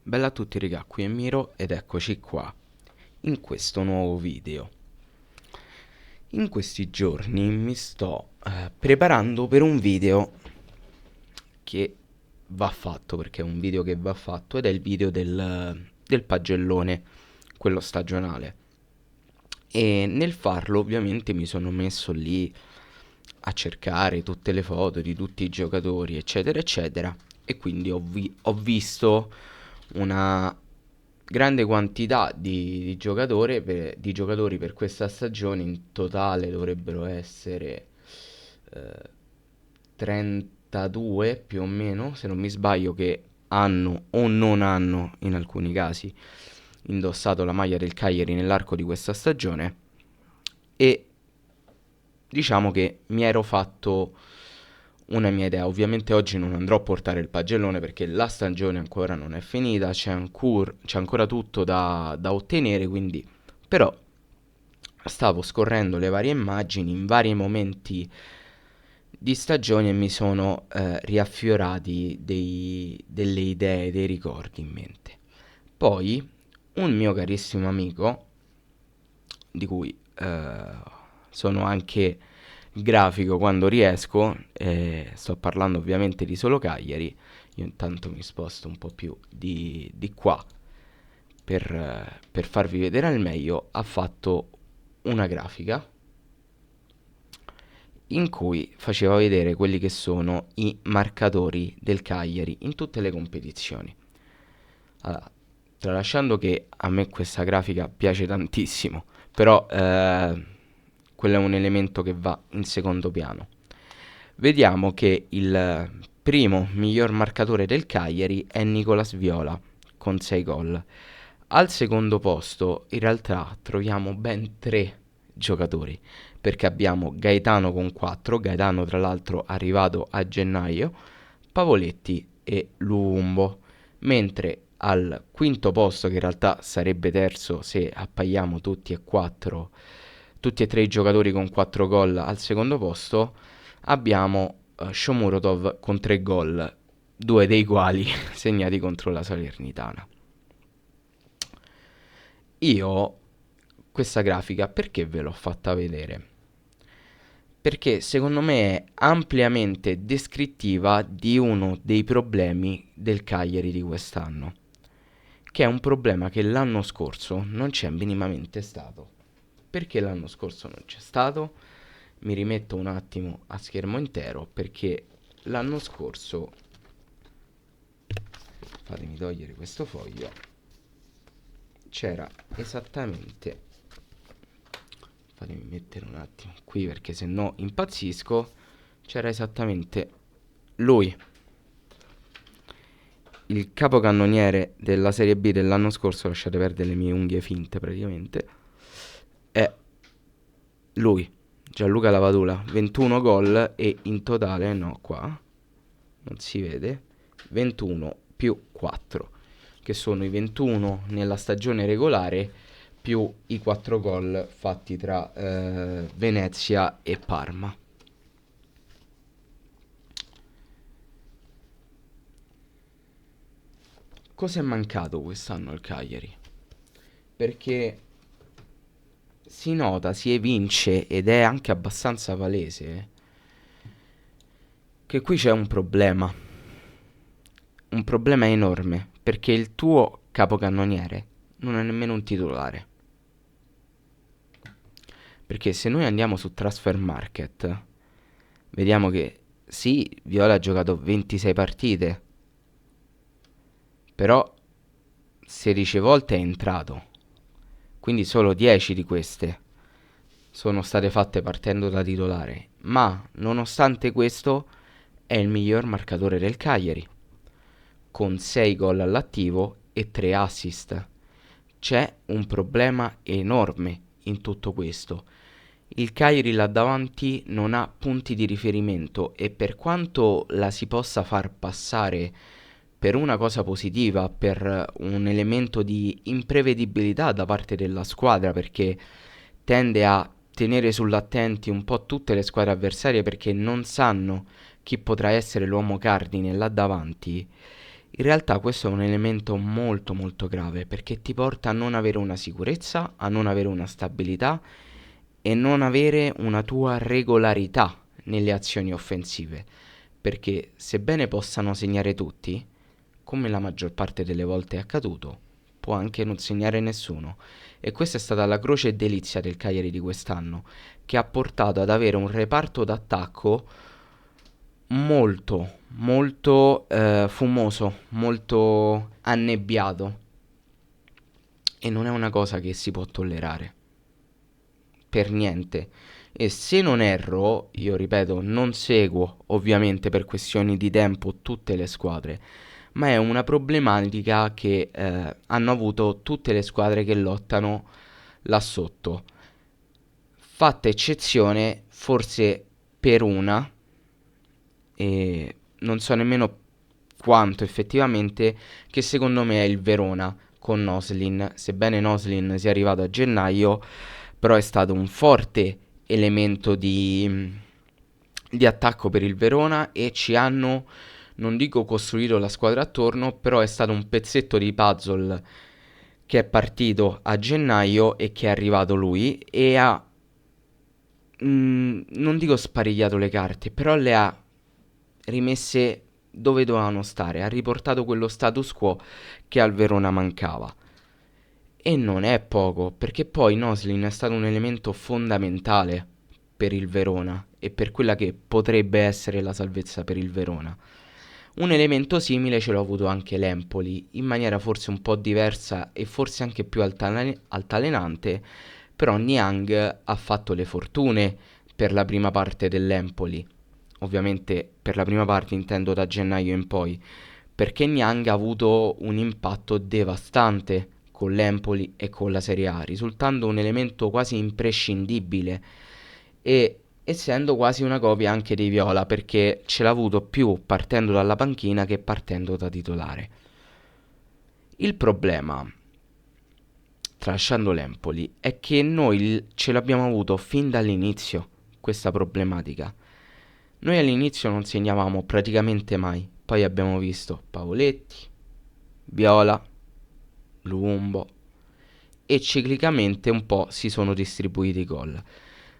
Bella a tutti raga, qui è Miro ed eccoci qua, in questo nuovo video. In questi giorni mi sto preparando per un video che va fatto, perché è un video che va fatto ed è il video del pagellone, quello stagionale. E nel farlo ovviamente mi sono messo lì a cercare tutte le foto di tutti i giocatori, eccetera, eccetera. E quindi ho visto una grande quantità di giocatori per questa stagione. In totale dovrebbero essere eh, 32 più o meno, se non mi sbaglio, che hanno o non hanno in alcuni casi indossato la maglia del Cagliari nell'arco di questa stagione. E diciamo che mi ero fatto una mia idea. Ovviamente oggi non andrò a portare il pagellone perché la stagione ancora non è finita, c'è ancora tutto da ottenere, quindi però stavo scorrendo le varie immagini in vari momenti di stagione e mi sono riaffiorati delle idee, dei ricordi in mente. Poi un mio carissimo amico, di cui sono anche grafico quando riesco, sto parlando ovviamente di Solo Cagliari, io intanto mi sposto un po' più di qua per farvi vedere al meglio, ha fatto una grafica in cui faceva vedere quelli che sono i marcatori del Cagliari in tutte le competizioni. Allora, tralasciando che a me questa grafica piace tantissimo, però quello è un elemento che va in secondo piano. Vediamo che il primo miglior marcatore del Cagliari è Nicolas Viola con 6 gol. Al secondo posto in realtà troviamo ben 3 giocatori, perché abbiamo Gaetano con 4, Gaetano tra l'altro arrivato a gennaio, Pavoletti e Lumbo, mentre al quinto posto, che in realtà sarebbe terzo se appaiamo tutti e tre i giocatori con 4 gol al secondo posto, abbiamo Shomurodov con 3 gol, due dei quali segnati contro la Salernitana. Io questa grafica perché ve l'ho fatta vedere? Perché secondo me è ampiamente descrittiva di uno dei problemi del Cagliari di quest'anno, che è un problema che l'anno scorso non c'è minimamente stato. Perché l'anno scorso non c'è stato? Mi rimetto un attimo a schermo intero perché l'anno scorso, fatemi togliere questo foglio, c'era esattamente, fatemi mettere un attimo qui perché se no impazzisco, c'era esattamente lui, il capocannoniere della Serie B dell'anno scorso. Lasciate perdere le mie unghie finte praticamente, è lui, Gianluca Lavadula, 21 gol e in totale, no qua, non si vede, 21 più 4, che sono i 21 nella stagione regolare più i 4 gol fatti tra Venezia e Parma. Cosa è mancato quest'anno al Cagliari? Perché si nota, si evince ed è anche abbastanza palese che qui c'è un problema enorme, perché il tuo capocannoniere non è nemmeno un titolare. Perché se noi andiamo su Transfer Market, vediamo che sì, Viola ha giocato 26 partite, però 16 volte è entrato, quindi solo 10 di queste sono state fatte partendo da titolare, ma nonostante questo è il miglior marcatore del Cagliari, con 6 gol all'attivo e 3 assist. C'è un problema enorme in tutto questo. Il Cagliari là davanti non ha punti di riferimento e per quanto la si possa far passare per una cosa positiva, per un elemento di imprevedibilità da parte della squadra, perché tende a tenere sull'attenti un po' tutte le squadre avversarie perché non sanno chi potrà essere l'uomo cardine là davanti, In realtà questo è un elemento molto molto grave perché ti porta a non avere una sicurezza, a non avere una stabilità e non avere una tua regolarità nelle azioni offensive. Perché sebbene possano segnare tutti, come la maggior parte delle volte è accaduto, può anche non segnare nessuno. E questa è stata la croce e delizia del Cagliari di quest'anno, che ha portato ad avere un reparto d'attacco molto, molto fumoso, molto annebbiato. E non è una cosa che si può tollerare. Per niente. E se non erro, io ripeto, non seguo ovviamente per questioni di tempo tutte le squadre, ma è una problematica che hanno avuto tutte le squadre che lottano là sotto. Fatta eccezione forse per una, e non so nemmeno quanto effettivamente, che secondo me è il Verona con Noslin. Sebbene Noslin sia arrivato a gennaio, però è stato un forte elemento di attacco per il Verona e ci hanno, non dico costruito la squadra attorno, però è stato un pezzetto di puzzle che è partito a gennaio e che è arrivato lui e ha, non dico sparigliato le carte, però le ha rimesse dove dovevano stare, ha riportato quello status quo che al Verona mancava. E non è poco, perché poi Noslin è stato un elemento fondamentale per il Verona e per quella che potrebbe essere la salvezza per il Verona. Un elemento simile ce l'ha avuto anche l'Empoli, in maniera forse un po' diversa e forse anche più altalenante, però Niang ha fatto le fortune per la prima parte dell'Empoli. Ovviamente per la prima parte intendo da gennaio in poi, perché Niang ha avuto un impatto devastante con l'Empoli e con la Serie A, risultando un elemento quasi imprescindibile e essendo quasi una copia anche dei Viola, perché ce l'ha avuto più partendo dalla panchina che partendo da titolare. Il problema, tralasciando l'Empoli, è che noi ce l'abbiamo avuto fin dall'inizio questa problematica. Noi all'inizio non segnavamo praticamente mai, poi abbiamo visto Pavoletti, Viola, Lumbo e ciclicamente un po' si sono distribuiti i gol.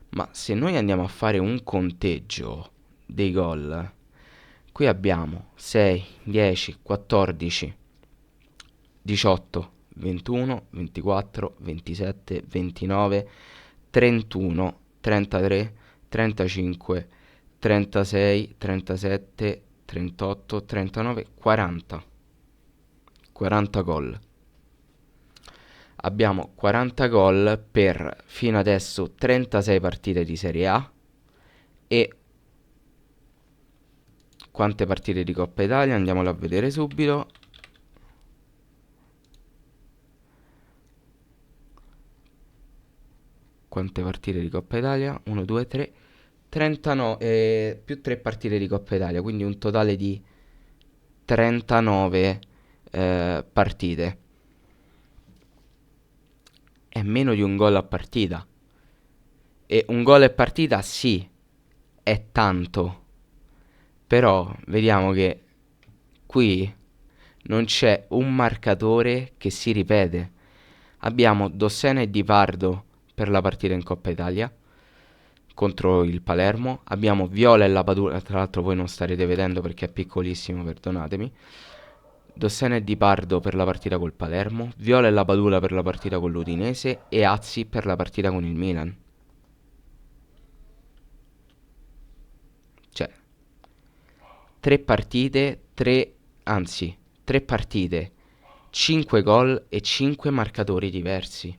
Ma se noi andiamo a fare un conteggio dei gol, qui abbiamo 6, 10, 14, 18, 21, 24, 27, 29, 31, 33, 35, 36, 37, 38, 39, 40. 40 gol. Abbiamo 40 gol per fino adesso 36 partite di Serie A e quante partite di Coppa Italia? Andiamolo a vedere subito. Quante partite di Coppa Italia? 1, 2, 3, 39 più 3 partite di Coppa Italia, quindi un totale di 39 partite. È meno di un gol a partita. E un gol a partita sì, è tanto. Però vediamo che qui non c'è un marcatore che si ripete. Abbiamo Dossena e Di Pardo per la partita in Coppa Italia contro il Palermo. Abbiamo Viola e la Padula, tra l'altro voi non starete vedendo perché è piccolissimo, perdonatemi. Dossena e Di Pardo per la partita col Palermo, Viola e la Padula per la partita con l'Udinese e Azzi per la partita con il Milan. Cioè, tre partite, 5 gol e 5 marcatori diversi.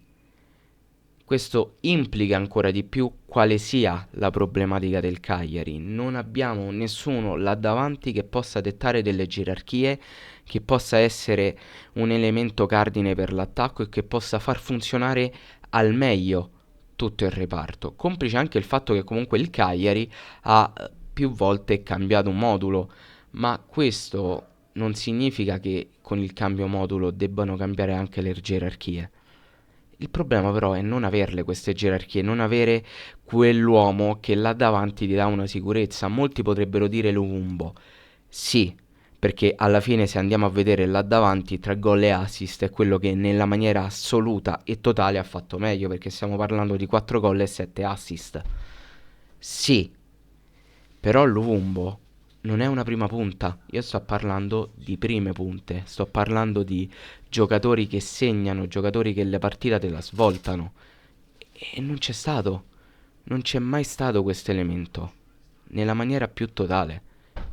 Questo implica ancora di più quale sia la problematica del Cagliari. Non abbiamo nessuno là davanti che possa dettare delle gerarchie, che possa essere un elemento cardine per l'attacco e che possa far funzionare al meglio tutto il reparto. Complice anche il fatto che comunque il Cagliari ha più volte cambiato modulo, ma questo non significa che con il cambio modulo debbano cambiare anche le gerarchie. Il problema però è non averle queste gerarchie, non avere quell'uomo che là davanti ti dà una sicurezza. Molti potrebbero dire Lumumbo. Sì, perché alla fine se andiamo a vedere là davanti tra gol e assist è quello che nella maniera assoluta e totale ha fatto meglio, perché stiamo parlando di 4 gol e 7 assist. Sì, però Luvumbo non è una prima punta, io sto parlando di prime punte, sto parlando di giocatori che segnano, giocatori che la partita te la svoltano. E non c'è stato, non c'è mai stato questo elemento, nella maniera più totale.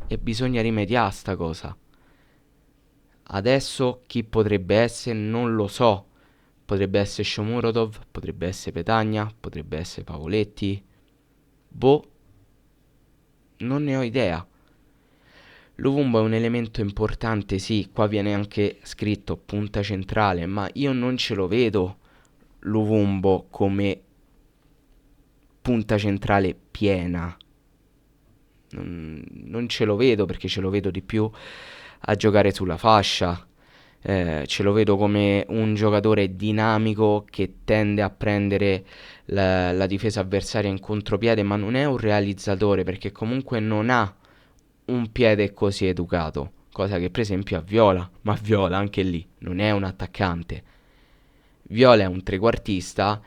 E bisogna rimediare a sta cosa. Adesso chi potrebbe essere non lo so. Potrebbe essere Shomurodov, potrebbe essere Petagna, potrebbe essere Pavoletti. Boh, non ne ho idea. Luvumbo è un elemento importante, sì, qua viene anche scritto punta centrale, ma io non ce lo vedo Luvumbo come punta centrale piena. Non ce lo vedo, perché ce lo vedo di più a giocare sulla fascia. Ce lo vedo come un giocatore dinamico che tende a prendere la difesa avversaria in contropiede, ma non è un realizzatore, perché comunque non ha un piede così educato, cosa che per esempio ha Viola, ma Viola anche lì non è un attaccante. Viola è un trequartista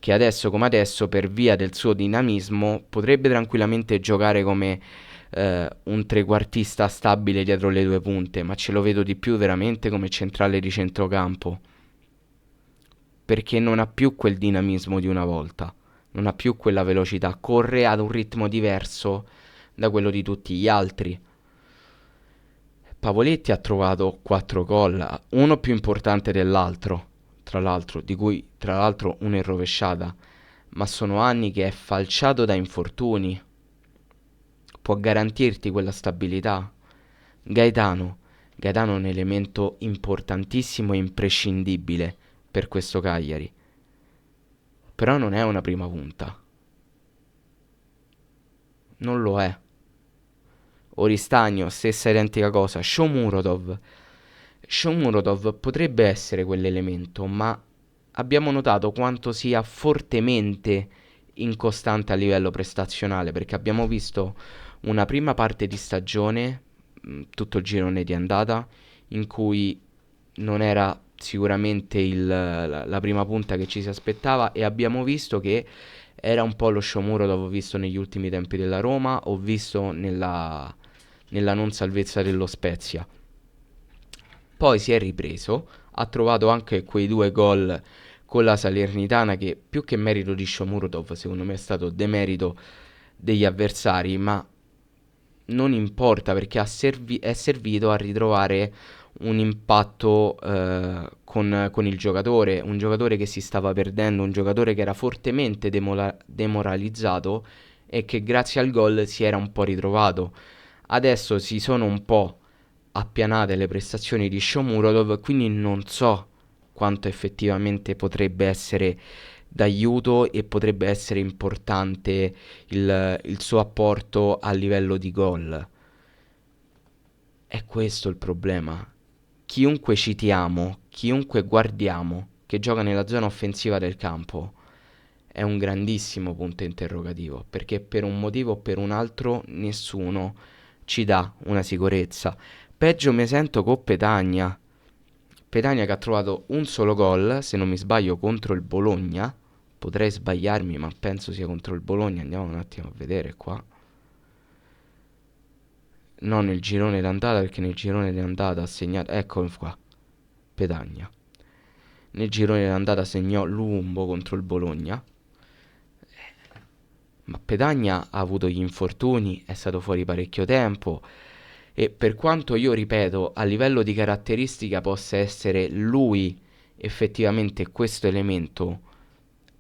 che adesso come adesso, per via del suo dinamismo, potrebbe tranquillamente giocare come un trequartista stabile dietro le due punte, ma ce lo vedo di più veramente come centrale di centrocampo, perché non ha più quel dinamismo di una volta, non ha più quella velocità, corre ad un ritmo diverso da quello di tutti gli altri. Pavoletti ha trovato 4 gol, uno più importante dell'altro, tra l'altro, di cui tra l'altro uno in rovesciata, ma sono anni che è falciato da infortuni. Può garantirti quella stabilità. Gaetano, Gaetano è un elemento importantissimo e imprescindibile per questo Cagliari, però non è una prima punta, non lo è. Oristagno, stessa identica cosa. Shomurodov potrebbe essere quell'elemento, ma abbiamo notato quanto sia fortemente incostante a livello prestazionale, perché abbiamo visto una prima parte di stagione, tutto il girone di andata, in cui non era sicuramente la prima punta che ci si aspettava, e abbiamo visto che era un po' lo Shomurodov visto negli ultimi tempi della Roma, o visto nella non salvezza dello Spezia. Poi si è ripreso, ha trovato anche quei 2 gol con la Salernitana, che più che merito di Shomurodov secondo me è stato demerito degli avversari, ma non importa, perché è servito a ritrovare un impatto con il giocatore, un giocatore che si stava perdendo, un giocatore che era fortemente demoralizzato e che grazie al gol si era un po' ritrovato. Adesso si sono un po' appianate le prestazioni di Shomurodov, quindi non so quanto effettivamente potrebbe essere d'aiuto e potrebbe essere importante il suo apporto a livello di gol. È questo il problema. Chiunque citiamo, chiunque guardiamo che gioca nella zona offensiva del campo è un grandissimo punto interrogativo, perché per un motivo o per un altro nessuno ci dà una sicurezza. Peggio mi sento con Petagna. Petagna che ha trovato un solo gol, se non mi sbaglio, contro il Bologna. Potrei sbagliarmi, ma penso sia contro il Bologna. Andiamo un attimo a vedere qua. No, nel girone d'andata, perché nel girone d'andata ha segnato... Eccolo qua, Petagna. Nel girone d'andata segnò Lumbo contro il Bologna. Ma Petagna ha avuto gli infortuni, è stato fuori parecchio tempo. E per quanto io ripeto, a livello di caratteristica possa essere lui effettivamente questo elemento,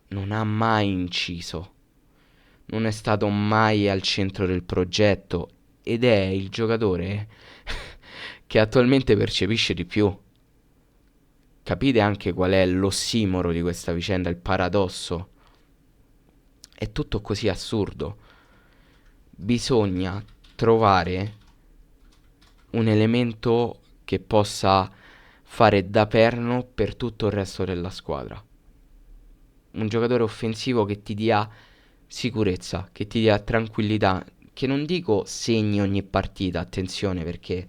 non ha mai inciso. Non è stato mai al centro del progetto ed è il giocatore che attualmente percepisce di più. Capite anche qual è l'ossimoro di questa vicenda, il paradosso? È tutto così assurdo. Bisogna trovare un elemento che possa fare da perno per tutto il resto della squadra. Un giocatore offensivo che ti dia sicurezza, che ti dia tranquillità, che non dico segni ogni partita, attenzione, perché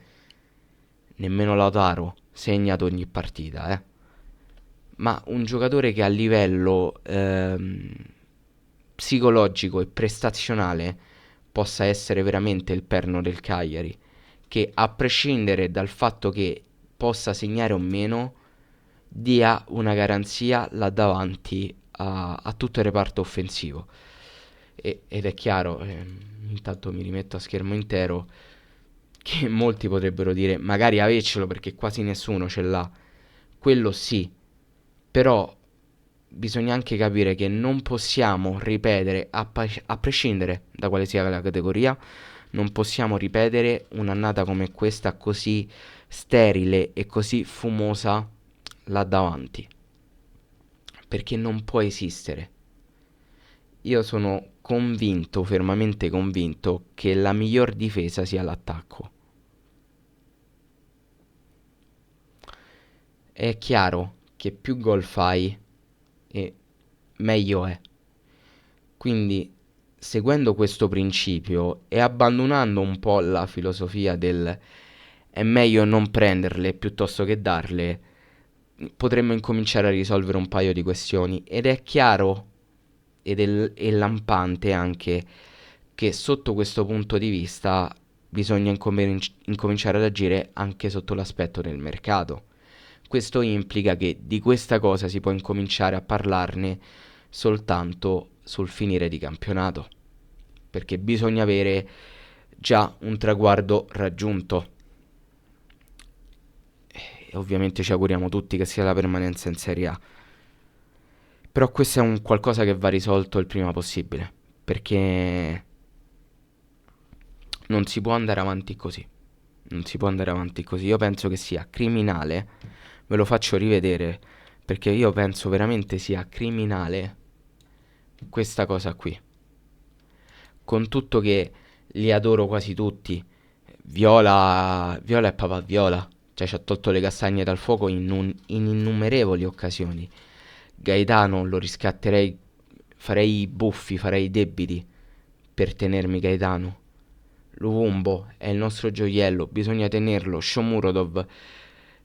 nemmeno Lautaro segna ad ogni partita, ma un giocatore che a livello psicologico e prestazionale possa essere veramente il perno del Cagliari, che a prescindere dal fatto che possa segnare o meno, dia una garanzia là davanti a tutto il reparto offensivo. Ed è chiaro, intanto mi rimetto a schermo intero, che molti potrebbero dire magari avercelo perché quasi nessuno ce l'ha. Quello sì, però bisogna anche capire che non possiamo ripetere, a prescindere da quale sia la categoria, non possiamo ripetere un'annata come questa così sterile e così fumosa là davanti, perché non può esistere. Io sono convinto, fermamente convinto, che la miglior difesa sia l'attacco. È chiaro che più gol fai e meglio è. Quindi, seguendo questo principio e abbandonando un po' la filosofia del è meglio non prenderle piuttosto che darle, potremmo incominciare a risolvere un paio di questioni. Ed è chiaro è lampante anche che sotto questo punto di vista bisogna incominciare ad agire anche sotto l'aspetto del mercato. Questo implica che di questa cosa si può incominciare a parlarne soltanto sul finire di campionato, perché bisogna avere già un traguardo raggiunto. E ovviamente ci auguriamo tutti che sia la permanenza in Serie A. Però questo è un qualcosa che va risolto il prima possibile, perché non si può andare avanti così. Non si può andare avanti così. Io penso che sia criminale, ve lo faccio rivedere, perché io penso veramente sia criminale questa cosa qui. Con tutto che li adoro quasi tutti, Viola è papà Viola, cioè ci ha tolto le castagne dal fuoco in innumerevoli occasioni. Gaetano lo riscatterei, farei i buffi, farei i debiti per tenermi Gaetano. Luvumbo è il nostro gioiello, bisogna tenerlo. Shomurodov,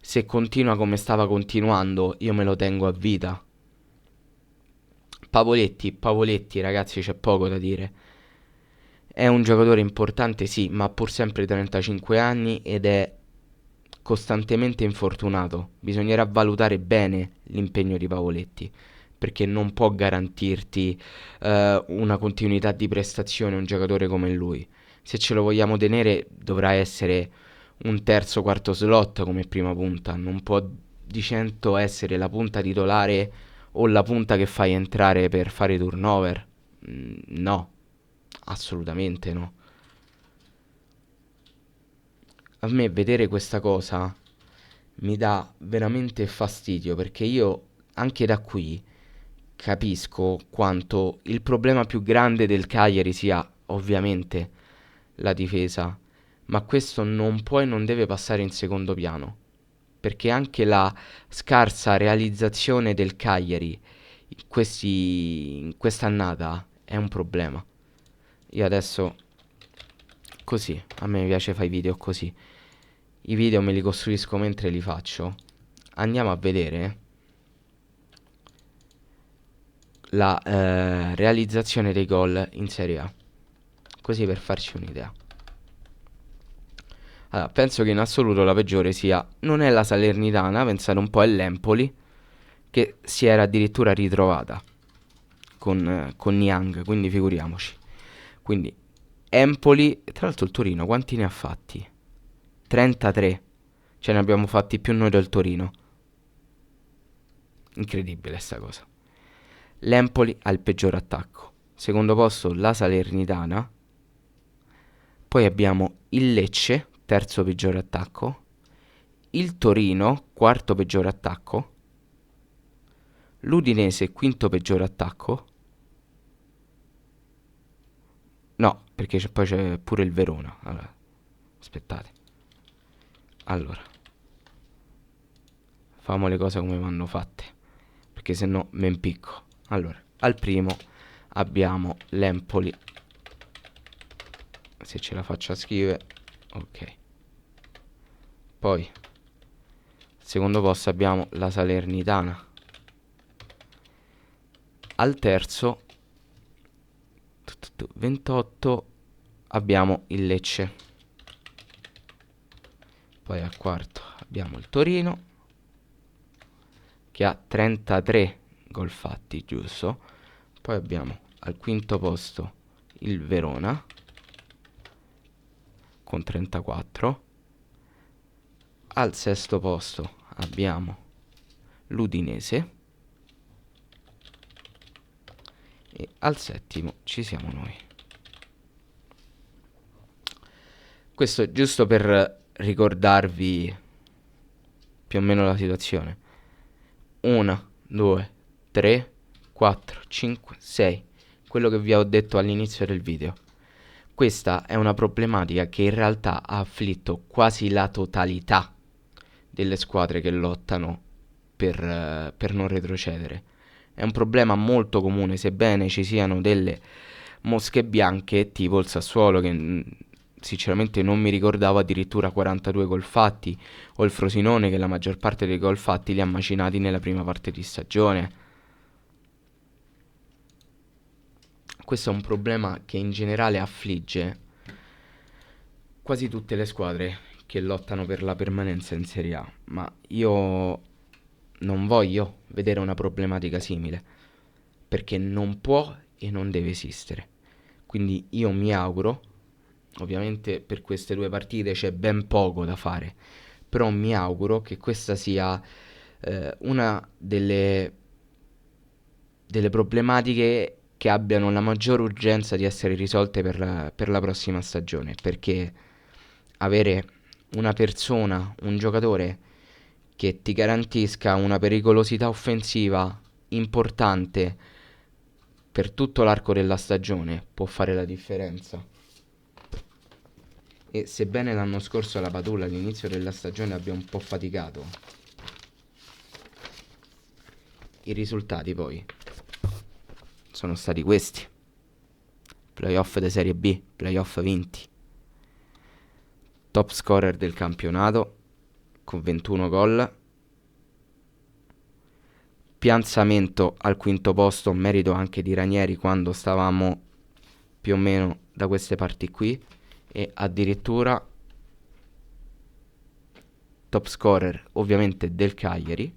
se continua come stava continuando, io me lo tengo a vita. Pavoletti, ragazzi, c'è poco da dire. È un giocatore importante, sì, ma ha pur sempre 35 anni ed è costantemente infortunato. Bisognerà valutare bene l'impegno di Pavoletti, perché non può garantirti una continuità di prestazione un giocatore come lui. Se ce lo vogliamo tenere dovrà essere un terzo, quarto slot come prima punta, non può di 100 essere la punta titolare o la punta che fai entrare per fare turnover. No, assolutamente no. A me vedere questa cosa mi dà veramente fastidio perché io anche da qui capisco quanto il problema più grande del Cagliari sia ovviamente la difesa, ma questo non può e non deve passare in secondo piano, perché anche la scarsa realizzazione del Cagliari in quest'annata è un problema. Io adesso così, a me piace fare i video così. I video me li costruisco mentre li faccio. Andiamo a vedere la realizzazione dei gol in Serie A. Così per farci un'idea. Allora, penso che in assoluto la peggiore sia, non è la Salernitana, pensate un po' è l'Empoli, che si era addirittura ritrovata con Niang, quindi figuriamoci. Quindi Empoli, tra l'altro il Torino quanti ne ha fatti? 33. Ce ne abbiamo fatti più noi del Torino. Incredibile sta cosa. L'Empoli ha il peggior attacco. Secondo posto la Salernitana. Poi abbiamo il Lecce, terzo peggior attacco. Il Torino, quarto peggior attacco. L'Udinese, quinto peggior attacco. No, perché poi c'è pure il Verona. Allora, aspettate. Allora, famo le cose come vanno fatte, perché se no me impicco. Allora, al primo abbiamo l'Empoli. Se ce la faccio a scrivere, ok. Poi secondo posto abbiamo la Salernitana. Al terzo 28 abbiamo il Lecce. Poi al quarto abbiamo il Torino, che ha 33 gol fatti, giusto? Poi abbiamo al quinto posto il Verona con 34. Al sesto posto abbiamo l'Udinese. E al settimo ci siamo noi. Questo giusto per ricordarvi più o meno la situazione. 1, 2, 3, 4, 5, 6. Quello che vi ho detto all'inizio del video. Questa è una problematica che in realtà ha afflitto quasi la totalità delle squadre che lottano per non retrocedere. È un problema molto comune, sebbene ci siano delle mosche bianche tipo il Sassuolo, che sinceramente non mi ricordavo addirittura 42 gol fatti, o il Frosinone che la maggior parte dei gol fatti li ha macinati nella prima parte di stagione. Questo è un problema che in generale affligge quasi tutte le squadre che lottano per la permanenza in Serie A, ma io non voglio vedere una problematica simile, perché non può e non deve esistere. Quindi io mi auguro, ovviamente per queste due partite c'è ben poco da fare, però mi auguro che questa sia una delle problematiche che abbiano la maggior urgenza di essere risolte per la prossima stagione, perché avere una persona, un giocatore che ti garantisca una pericolosità offensiva importante per tutto l'arco della stagione può fare la differenza. E sebbene l'anno scorso la Padula all'inizio della stagione abbia un po' faticato, i risultati poi sono stati questi: playoff di Serie B, playoff vinti, top scorer del campionato con 21 gol, piazzamento al quinto posto, merito anche di Ranieri quando stavamo più o meno da queste parti qui, e addirittura top scorer ovviamente del Cagliari,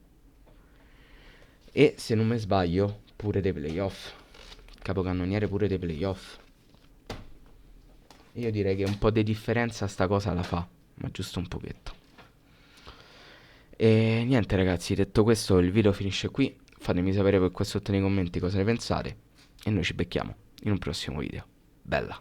e se non mi sbaglio pure dei playoff, capocannoniere pure dei playoff. Io direi che un po' di differenza sta cosa la fa, ma giusto un pochetto. E niente ragazzi, detto questo il video finisce qui. Fatemi sapere per qua sotto nei commenti cosa ne pensate e noi ci becchiamo in un prossimo video. Bella!